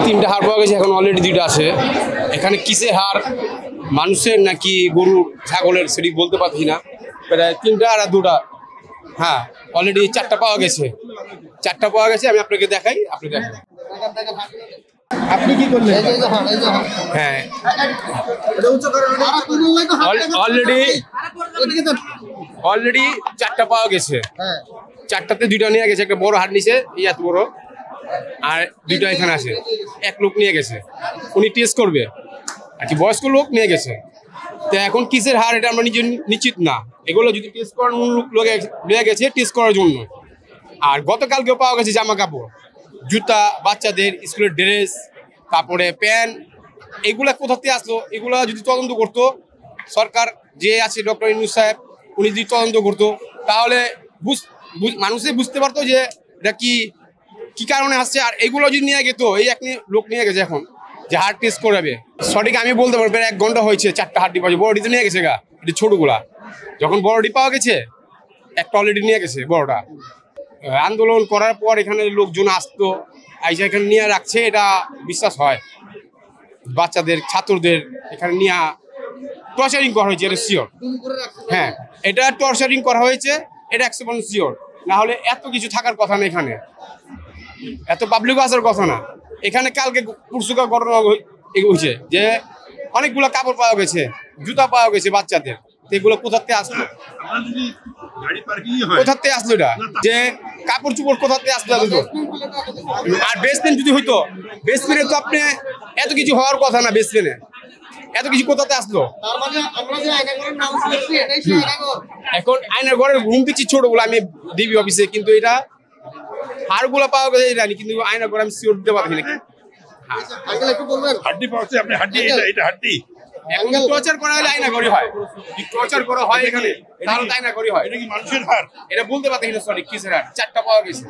তিনটা হাড় পাওয়া গেছে, এখন অলরেডি দুইটা আছে। এখানে কিসের হাড়, মানুষের নাকি গরুর ছাগলের সেটি বলতে পারছি না। প্রায় তিনটা আর দুটা, হ্যাঁ অলরেডি চারটা পাওয়া গেছে। আমি আপনাকে দেখাই, আপনি দেখেন। আপনি কি করলেন? হ্যাঁ অলরেডি চারটা পাওয়া গেছে। চারটাতে দুইটা নিয়ে গেছে, একটা বড় হাড় নিছে এত বড়, আর দুইটা এখানে আছে। এক লোক নিয়ে গেছে, উনি টেস্ট করবে আর কি, বয়স্ক লোক নিয়ে গেছে। তো এখন কিসের হার এটা আমরা নিজে নিশ্চিত না। এগুলো যদি টেস্ট করার লোক নিয়ে গেছে টেস্ট করার জন্য। আর গতকালকেও পাওয়া গেছে জামা কাপড়, জুতা, বাচ্চাদের স্কুলের ড্রেস, তারপরে প্যান্ট। এগুলা কোথা থেকে আসলো, এগুলা যদি তদন্ত করতো সরকার, যে আছে ডক্টর ইউনূস সাহেব, উনি যদি তদন্ত করতো তাহলে মানুষে বুঝতে পারতো যে এটা কি কারণে আসছে। আর এগুলো যদি নিয়ে গেতো, এই এক লোক নিয়ে গেছে এখন যে হার্ট টেস্ট করাবে, সঠিক আমি বলতে পারবো। 1 ঘন্টা হয়েছে, 4টা হাড্ডি পাওয়া, বড়ডি তো নিয়ে গেছে গা, এটা ছোটগুলা। যখন বড়ডি পাওয়া গেছে, একটা অলরেডি নিয়ে গেছে বড়টা। আন্দোলন করার পর এখানে লোকজন আসতো, আইসা এখানে নিয়ে রাখছে, এটা বিশ্বাস হয়। বাচ্চাদের, ছাত্রদের এখানে নিয়ে টর্চারিং করা হয়েছে, এটা শিওর। হ্যাঁ, এটা টর্চারিং করা হয়েছে, এটা 100% শিওর। না হলে এত কিছু থাকার কথা না, এখানে এত পাবলিক আসার কথা না। এখানে কালকে পুরসুকা ঘটনা হয়েছে যে অনেকগুলো কাপড় পাওয়া গেছে, জুতা পাওয়া গেছে বাচ্চাদের। এগুলো কোথা থেকে আসলো, এটা যে কাপড় চোপড় কোথা থেকে আসলো? আর বেসমেন্ট যদি হইতো, বেসমেন্টে তো আপনি এত কিছু হওয়ার কথা না। বেসমেন্টে এত কিছু কোথাতে আসলো? এখন আয়নার ঘরের ঘুম দিচ্ছি ছোটগুলো, আমি ডিবি অফিসে, কিন্তু এটা হাড়গুলো পাওয়া গেছে জানি, কিন্তু আয়নার ঘরে আমি সিওর দিতে পারছি না। হাড্ডি পাওয়া আপনি হাড্ডি, এটা হাড্ডি। এখন টর্চার করা হলে আয়না ঘরে হয়, টর্চার করা হয় এখানে, তাহলে আয়না ঘরে হয়। এটা কি মানুষের হাড়? এটা বলতে পারছি না সঠিক কিসের হাড়। 4টা পাওয়া গেছে।